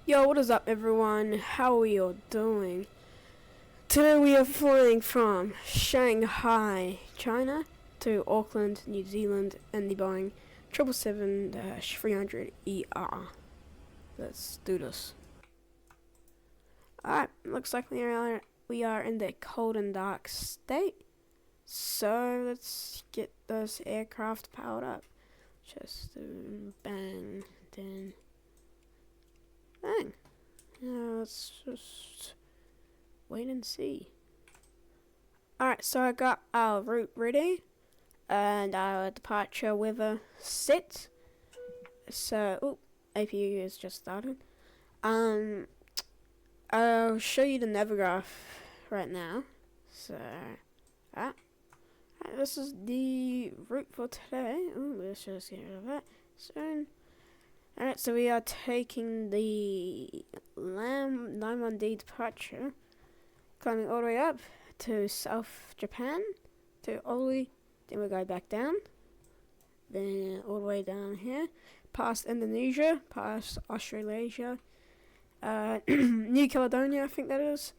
Yo, what is up everyone? How are you all doing? Today we are flying from Shanghai, China to Auckland, New Zealand in the Boeing 777-300ER. Let's do this. Alright, looks like we are in the cold and dark state. So let's get this aircraft powered up. Just bang, then bang. Now let's just wait and see. Alright, so I got our route ready and our departure weather set. So, APU is just started. I'll show you the navgraph right now. So, this is the route for today. Let's just get rid of that soon. Alright, so we are taking the LAM 91D departure, climbing all the way up to South Japan, to Oli, then we go back down, then all the way down here, past Indonesia, past Australasia, New Caledonia I think that is,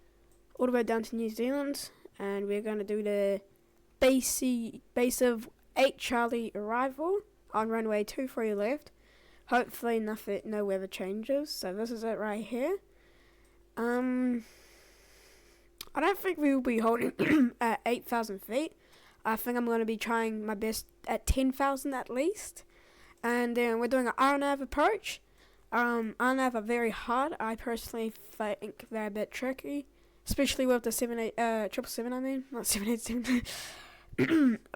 all the way down to New Zealand, and we're going to do the base of 8 Charlie arrival on runway 23 left. Hopefully no weather changes. So this is it right here. I don't think we will be holding at 8,000 feet. I think I'm going to be trying my best at 10,000 at least. And then we're doing an RNAV approach. RNAV are very hard. I personally think they're a bit tricky, especially with the 777. I mean, not 787.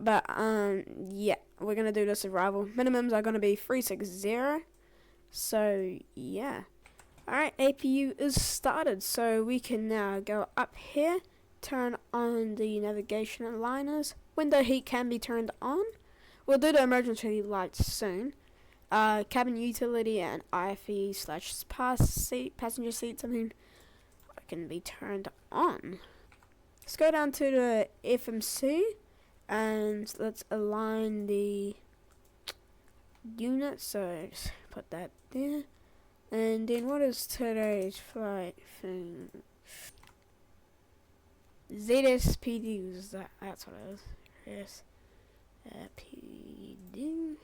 But yeah, we're gonna do this arrival. Minimums are gonna be 360. So yeah. Alright, APU is started, so we can now go up here, turn on the navigation and liners. Window heat can be turned on. We'll do the emergency lights soon. Cabin utility and IFE/passenger seats, can be turned on. Let's go down to the FMC. And let's align the unit, so just put that there. And then what is today's flight thing? ZSPD was that, that's what it is. Yes. PD.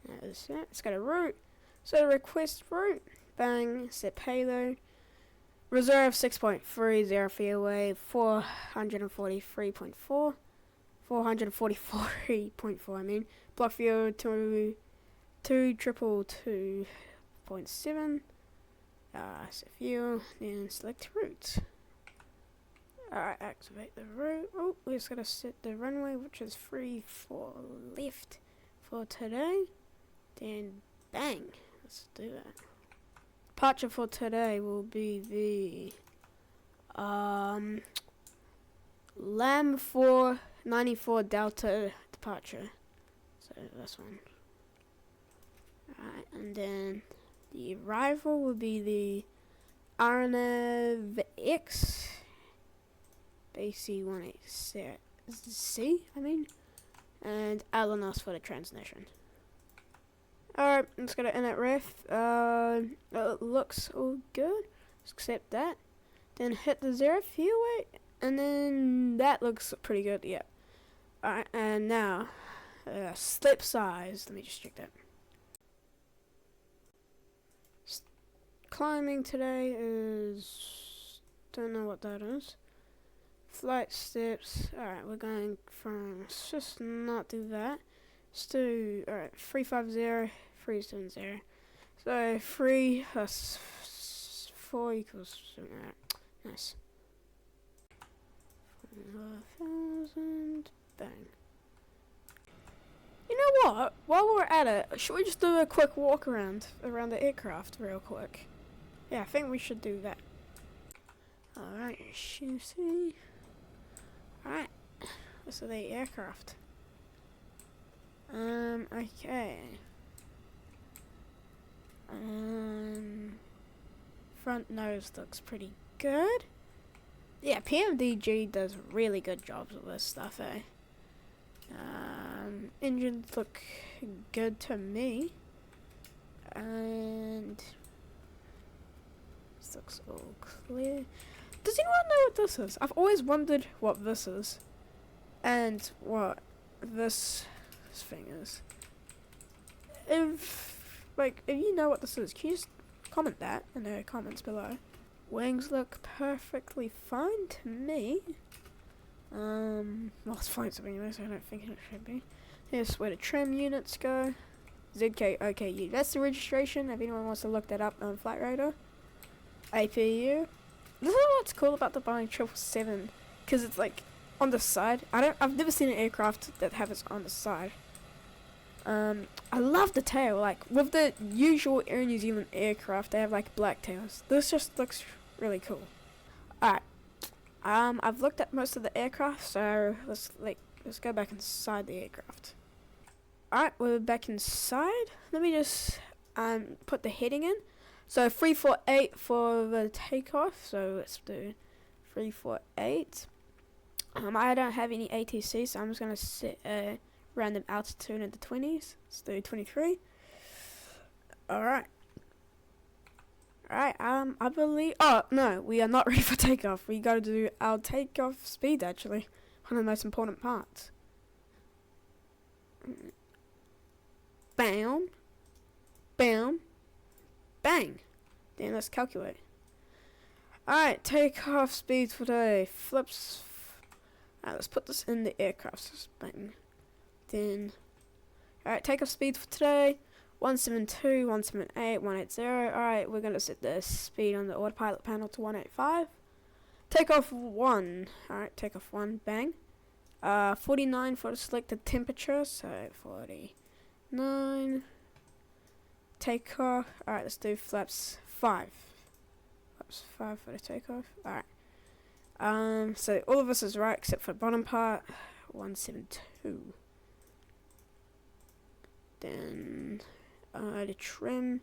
That is it. It's got a route. So request route. Bang, set payload. Reserve 6.30 feet away, 443.4, 444.4 I mean. Block fuel 222.7, set fuel, then select route. Alright, activate the route. Oh, we just gotta set the runway, which is free for left for today. Then bang, let's do that. Departure for today will be the LAM 494 Delta departure. So this one. Alright, and then the arrival will be the RNAV X BC18C, and Alanos for the transmission. Alright, let's go to inlet ref. It looks all good. Let's accept that. Then hit the 0 fuel weight, and then that looks pretty good. Yep. Alright, and now slip size. Let me just check that. Climbing today is, don't know what that is. Flight steps. Alright, we're going from, let's just not do that. Let's do, alright, 350, 370. So 3 plus 4 equals, alright, nice. 4,000, bang. You know what? While we're at it, should we just do a quick walk around the aircraft real quick? Yeah, I think we should do that. Alright, see. Alright, this is the aircraft. Okay. Front nose looks pretty good. Yeah, PMDG does really good jobs with this stuff, eh? Engines look good to me. And looks all clear. Does anyone know what this is? I've always wondered what this is. And what this thing is. If you know what this is, can you just comment that in the comments below? Wings look perfectly fine to me. Well, it's fine to me anyway, so I don't think it should be. Here's where the trim units go. ZKOKU. That's the registration, if anyone wants to look that up on Flight Radar. APU. This is what's cool about the Boeing 777, because it's like on the side. I've never seen an aircraft that have it on the side. I love the tail. Like with the usual Air New Zealand aircraft, they have like black tails. This just looks really cool. Alright. I've looked at most of the aircraft, so let's go back inside the aircraft. Alright, we're back inside. Let me just put the heading in. So 348 for the takeoff. So let's do 348. I don't have any ATC, so I'm just gonna set a random altitude in the 20s. Let's do 23. Alright. Alright, I believe... Oh, no, we are not ready for takeoff. We gotta do our takeoff speed, actually. One of the most important parts. Bam. Bam. Bang. Then let's calculate. Alright, takeoff speed for today. Flips. Alright, let's put this in the aircraft. Bang. Then... Alright, takeoff speed for today. 172, 178, 180. Alright, we're gonna set the speed on the autopilot panel to 185. Takeoff 1. Alright, takeoff 1. Bang. 49 for the selected temperature. So 49. Takeoff. Alright, let's do flaps 5. Flaps 5 for the takeoff. Alright. So all of this is right except for the bottom part. 172. Then the trim.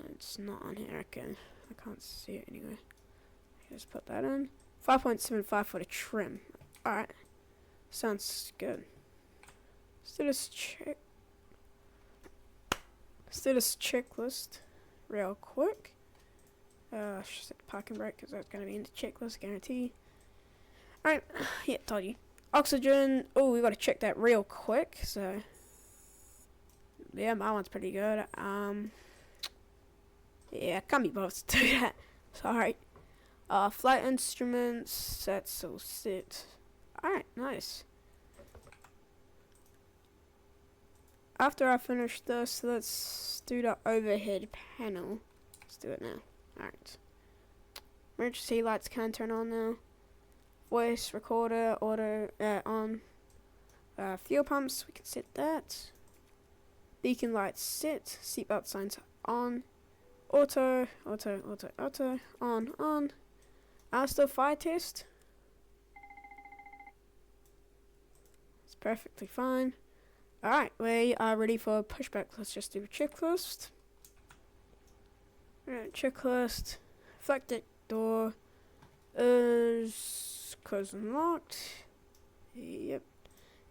It's not on here. Okay, I can't see it anyway. Just put that in. 5.75 for the trim. Alright. Sounds good. Let's do this check. Let's do this checklist real quick. I should set the parking brake because that's going to be in the checklist, guarantee. Alright, yeah, told you. Oxygen. Oh, we got to check that real quick. So, yeah, my one's pretty good. Yeah, I can't be bothered to do that. Sorry. Flight instruments. That's all set. Alright, nice. After I finish this, let's do the overhead panel. Let's do it now. Alright. Emergency lights can turn on now. Voice recorder, auto, on. Fuel pumps, we can set that. Beacon lights set. Seatbelt signs on. Auto, on. Still fire test. It's perfectly fine. Alright, we are ready for pushback. Let's just do a checklist. Alright, checklist. Flight door is closed and locked. Yep.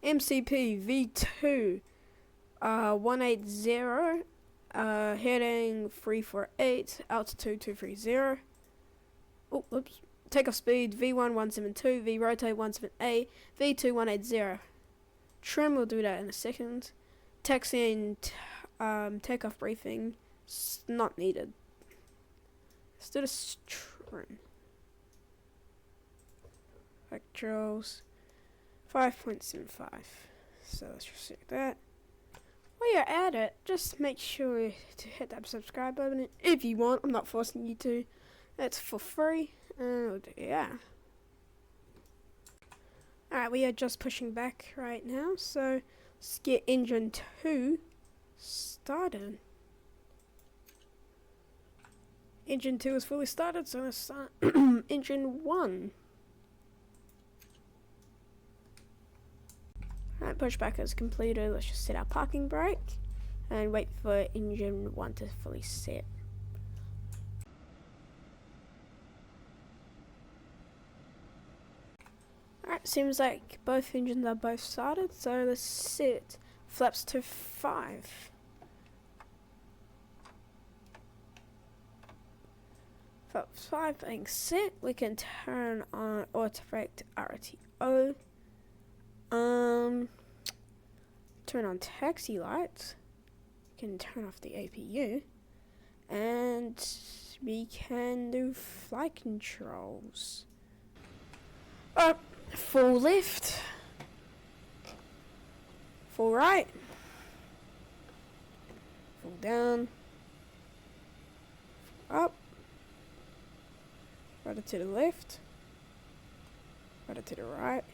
MCP V2 180 heading 348, altitude 230. Oh, oops. Takeoff speed V1 172, V rotate 178, V2 180. Trim, we'll do that in a second. Taxiing, takeoff briefing, not needed. Let's do this trim. Actuals 5.75. So let's just check that. While you're at it, just make sure to hit that subscribe button if you want. I'm not forcing you to. It's for free. Yeah. Alright, we are just pushing back right now, so let's get engine 2 started. Engine 2 is fully started, so let's start engine 1. Alright, pushback is completed. Let's just set our parking brake and wait for engine 1 to fully set. Alright, seems like both engines are both started, so let's set flaps to 5. Flaps 5 being set, we can turn on autocorrect RTO. Turn on taxi lights. We can turn off the APU. And we can do flight controls. Up, full left. Full right. Full down. Up. Rudder to the left. Rudder to the right.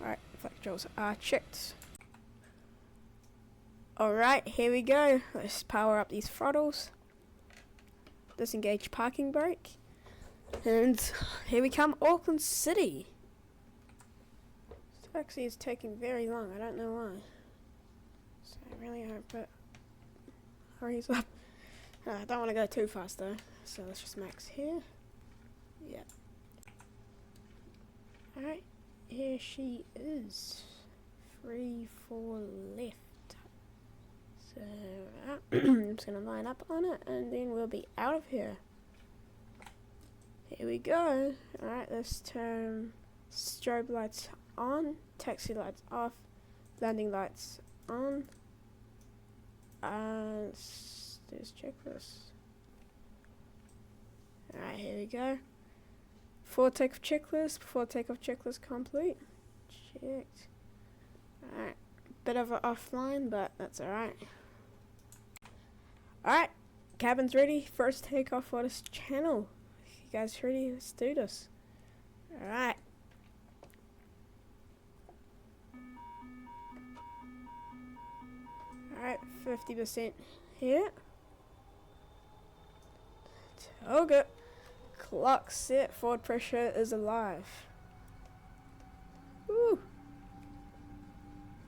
Alright, flight controls are checked. Alright, here we go. Let's power up these throttles. Disengage parking brake. And here we come, Auckland City. This taxi is taking very long, I don't know why. So I really hope it hurries up. I don't want to go too fast though, so let's just max here. Yeah. Alright, here she is. 3, 4 left. So I'm just gonna line up on it and then we'll be out of here. Here we go. Alright, let's turn strobe lights on, taxi lights off, landing lights on. Let's do this checklist. Alright, here we go. Before takeoff checklist complete. Checked. Alright, bit of an offline, but that's alright. Alright, cabin's ready. First takeoff for this channel. You guys ready? Let's do this. Alright. Alright, 50% here. Okay. Clock set, forward pressure is alive. Woo!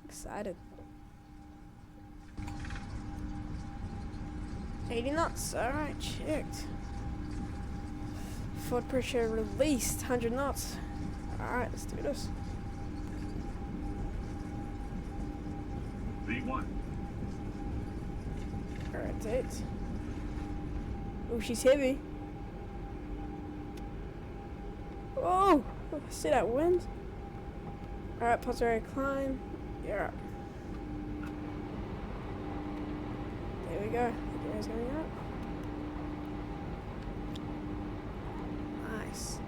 Excited. 80 knots, alright, checked. Forward pressure released, 100 knots. Alright, let's do this. V1. Alright, it. Oh, she's heavy. Oh, see that wind? Alright, positive climb. Yeah. There we go. The gear's going up. Nice.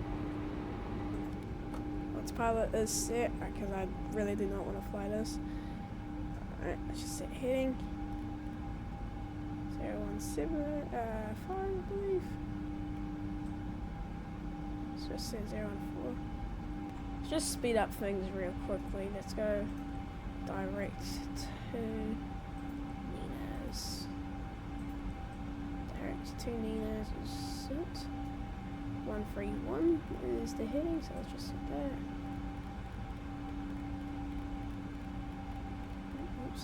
Autopilot is set because I really do not want to fly this. Alright, let's just set heading. 017, 5 I believe. Let's just say 014. Let's just speed up things real quickly. Let's go direct to Nina's. Direct to Nina's is set. 131 is the heading, so let's just set that. Oops.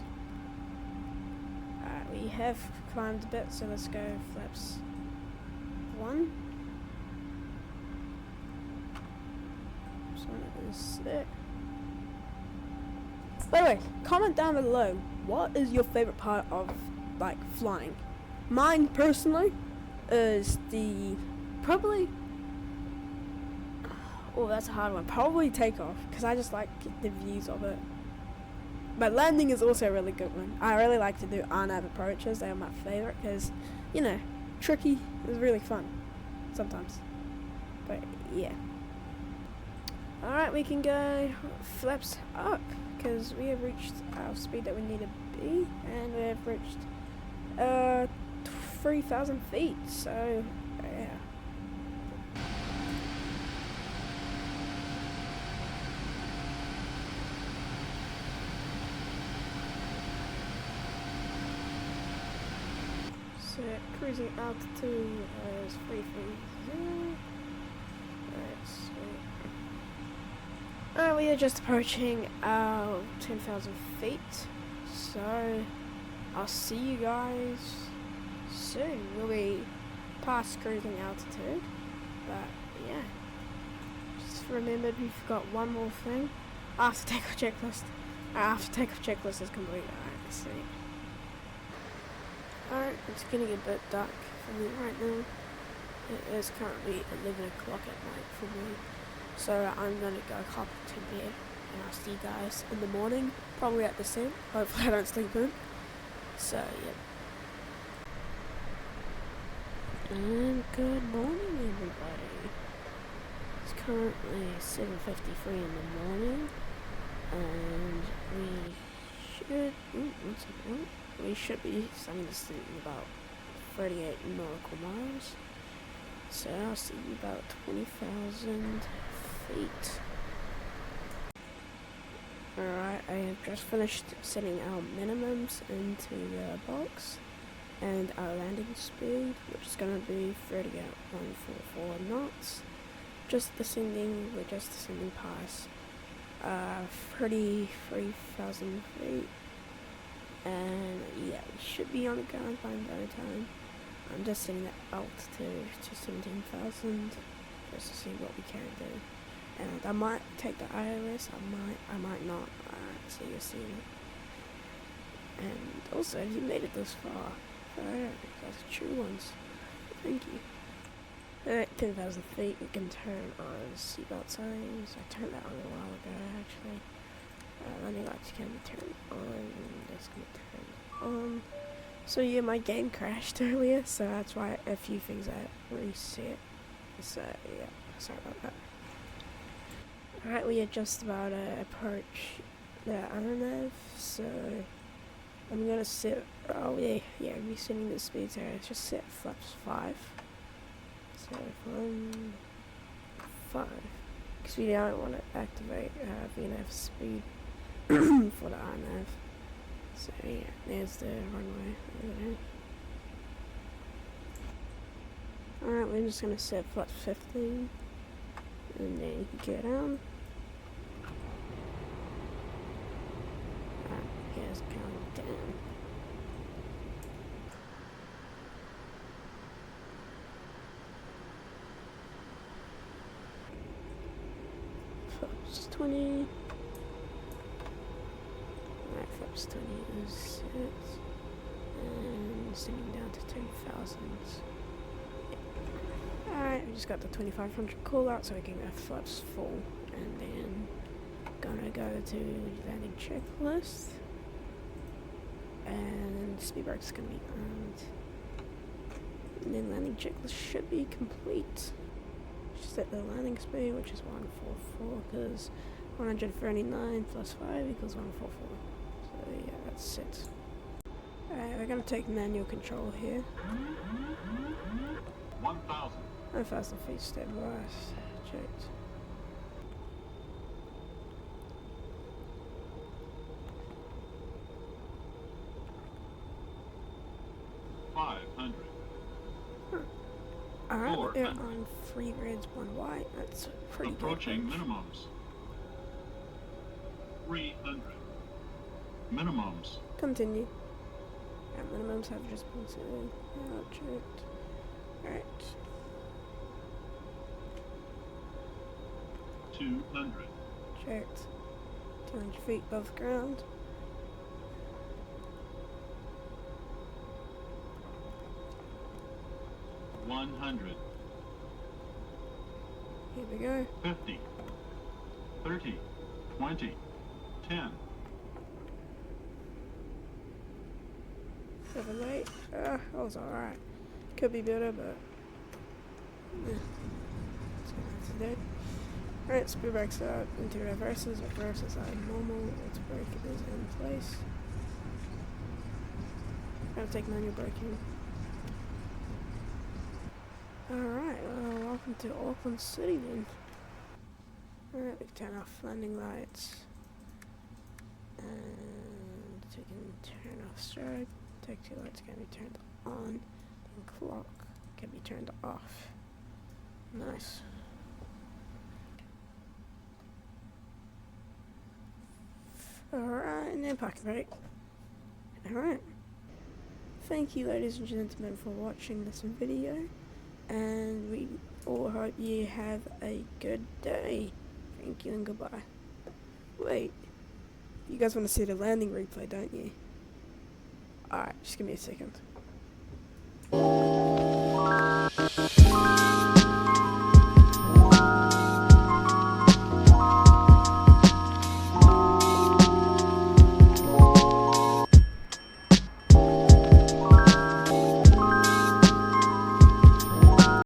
Alright, we have climbed a bit, so let's go flaps 1. This one is set. By the way, comment down below, what is your favorite part of, like, flying? Mine, personally, is probably, oh, that's a hard one, probably takeoff, because I just like the views of it. But landing is also a really good one. I really like to do RNAV approaches, they are my favorite, because, you know, tricky is really fun, sometimes. But, yeah. Alright, we can go flaps up, because we have reached our speed that we need to be, and we have reached 3,000 feet, so yeah. So cruising altitude is 330. Alright, we are just approaching our 10,000 feet, so I'll see you guys soon. We'll be past cruising altitude, but yeah. Just remembered we forgot one more thing. After takeoff checklist. After takeoff checklist is complete. Alright, let's see. Alright, it's getting a bit dark for me right now. It is currently 11 o'clock at night for me, so I'm gonna go hop to bed, and I'll see you guys in the morning, probably at the same. Hopefully I don't sleep in. So yeah. And good morning, everybody. It's currently 7:53 in the morning, and we should be starting to sleep in about 38 nautical miles. So I'll see you about 20,000 feet. Alright, I have just finished setting our minimums into the box, and our landing speed, which is going to be 38.144 knots. We're just descending past 33,000 feet, and yeah, we should be on the ground by no time. I'm just setting the altitude to 17,000 just to see what we can do. And I might take the ILS, I might not. So you'll see. And also, if you made it this far, you guys are true ones. Thank you. At 10,000 feet, we can turn on seatbelt signs. I turned that on a while ago, actually. Landing lights can be turned on, and that's going to turn on. So yeah, my game crashed earlier, so that's why a few things I reset. So yeah, sorry about that. Alright, we are just about to approach the aeronav, so I'm gonna set, resetting the speeds here. It's just set flaps 5. So 1, 5. Because we don't want to activate VNAV speed for the aeronav. So yeah, there's the runway over there. Alright, we're just gonna set flaps 15, and then get down. Here's countdown. Flaps 20. Alright, flaps 20 is set. And sending down to 2,000. Alright, we just got the 2,500 call out, so we can go flaps full. And then gonna go to landing checklist. And speed brakes is gonna be armed. And then landing checklist should be complete. Set the landing speed, which is 144, because 139 plus 5 equals 144. So yeah, that's it. Alright, we're gonna take manual control here. 1,000 feet stabilized. Checked. Alright, we're on 3 reds, 1 white. That's pretty good. Approaching minimums. 300. Minimums. Continue. Our minimums have just been set. Checked. Alright. 200. Checked. 200 feet above ground. $100. Here we go. 50. 30. 20. 10. 7, 8. That was alright. Could be better, but yeah. That's what I have to do. Alright, speed brakes are into reverses are normal. Its brake is in place. Gotta take manual braking. Alright, welcome to Auckland City then. Alright, we can turn off landing lights. And we can turn off strobe. Taxi lights can be turned on. And clock can be turned off. Nice. Alright, and then parking brake. Alright. Thank you, ladies and gentlemen, for watching this video. And we all hope you have a good day. Thank you and goodbye. Wait, you guys want to see the landing replay, don't you? Alright, just give me a second.